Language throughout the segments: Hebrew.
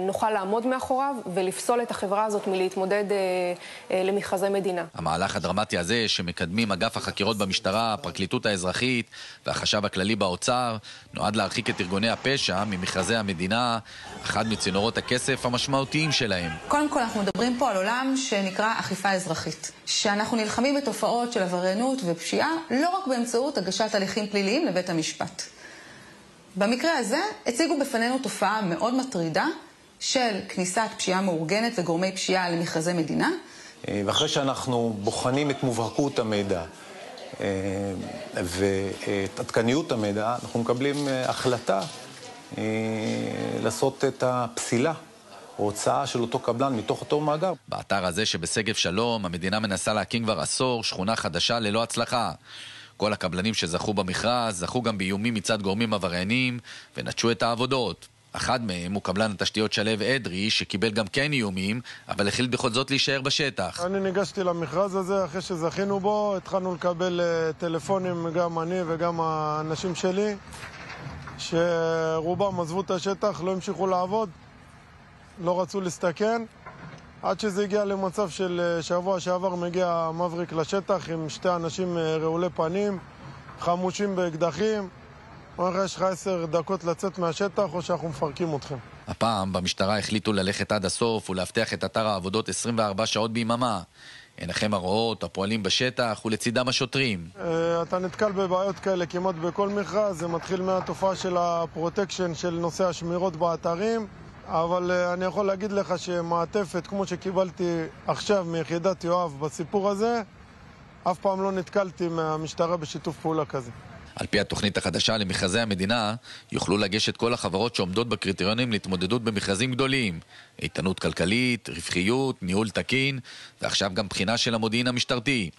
נוכל לעמוד מאחוריו ולפסול את החברה הזאת מלהתמודד למכרזי מדינה. המהלך הדרמטי הזה שמקדמים אגף החקירות במשטרה, הפרקליטות האזרחית והחשב הכללי באוצר נועד להרחיק את ארגוני הפשע ממכרזי המדינה, אחד מצינורות הכסף המשמעותיים שלהם. קודם כל אנחנו מדברים פה על עולם שנקרא אכיפה אזרחית, שאנחנו נלחמים בתופעות של עבריינות ופשיעה לא רק באמצעות הגשת הליכים פליליים לבית המשפט. במקרה הזה הציגו בפנינו תופעה מאוד מטרידה של כניסת פשיעה מאורגנת וגורמי פשיעה למכרזי מדינה. ואחרי שאנחנו בוחנים את מובהקות המידע ואת עדכניות המידע, אנחנו מקבלים החלטה לעשות את הפסילה או הוצאה של אותו קבלן מתוך אותו מאגר. באתר הזה שבשגב שלום המדינה מנסה להקים כבר עשור שכונה חדשה ללא הצלחה. כל הקבלנים שזכו במכרז זכו גם באיומים מצד גורמים עבריינים ונטשו את העבודות. אחד מהם הוא קבלן התשתיות שלב אדרי שקיבל גם כן איומים, אבל החליט בכל זאת להישאר בשטח. אני ניגשתי למכרז הזה אחרי שזכינו בו, התחלנו לקבל טלפונים, גם אני וגם האנשים שלי, שרובם עזבו את השטח, לא המשיכו לעבוד, לא רצו להסתכן. עד שזה הגיע למצב של שבוע שעבר מגיע מבריק לשטח עם שתי אנשים רעולי פנים, חמושים באקדחים. אומר לך, יש לך 10 דקות לצאת מהשטח או שאנחנו מפרקים אתכם. הפעם במשטרה החליטו ללכת עד הסוף ולהבטיח את אתר העבודות 24 שעות ביממה. עיניכם הרואות, הפועלים בשטח ולצידם השוטרים. אתה נתקל בבעיות כאלה כמעט בכל מכרז. זה מתחיל מהתופעה של הפרוטקשן של נושא השמירות באתרים. אבל אני יכול להגיד לך שמעטפת, כמו שקיבלתי עכשיו מיחידת יואב בסיפור הזה, אף פעם לא נתקלתי מהמשטרה בשיתוף פעולה כזה. על פי התוכנית החדשה למכרזי המדינה, יוכלו לגשת כל החברות שעומדות בקריטריונים להתמודדות במכרזים גדולים. איתנות כלכלית, רווחיות, ניהול תקין, ועכשיו גם בחינה של המודיעין המשטרתי.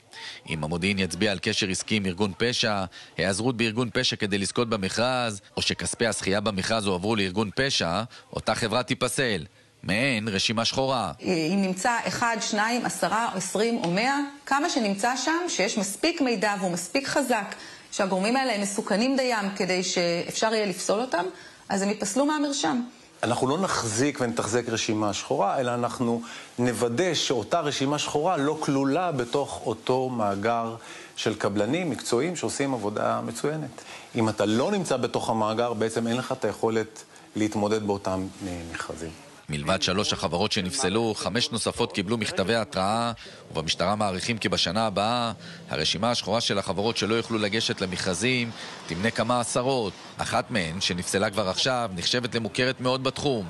אם המודיעין יצביע על קשר עסקי עם ארגון פשע, היעזרות בארגון פשע כדי לזכות במכרז, או שכספי הזכייה במכרז הועברו לארגון פשע, אותה חברה תיפסל. מעין רשימה שחורה. אם נמצא 1, 2, 10, 20 או 100, כמה שנמצא שם שיש מספיק מידע והוא מספיק חזק, שהגורמים האלה הם מסוכנים דיים כדי שאפשר יהיה לפסול אותם, אז הם ייפסלו מהמרשם. אנחנו לא נחזיק ונתחזק רשימה שחורה, אלא אנחנו נוודא שאותה רשימה שחורה לא כלולה בתוך אותו מאגר של קבלנים מקצועיים שעושים עבודה מצוינת. אם אתה לא נמצא בתוך המאגר, בעצם אין לך את היכולת להתמודד באותם מכרזים. מלבד 3 החברות שנפסלו, 5 נוספות קיבלו מכתבי התראה, ובמשטרה מעריכים כי בשנה הבאה הרשימה השחורה של החברות שלא יוכלו לגשת למכרזים תמנה כמה עשרות. אחת מהן, שנפסלה כבר עכשיו, נחשבת למוכרת מאוד בתחום.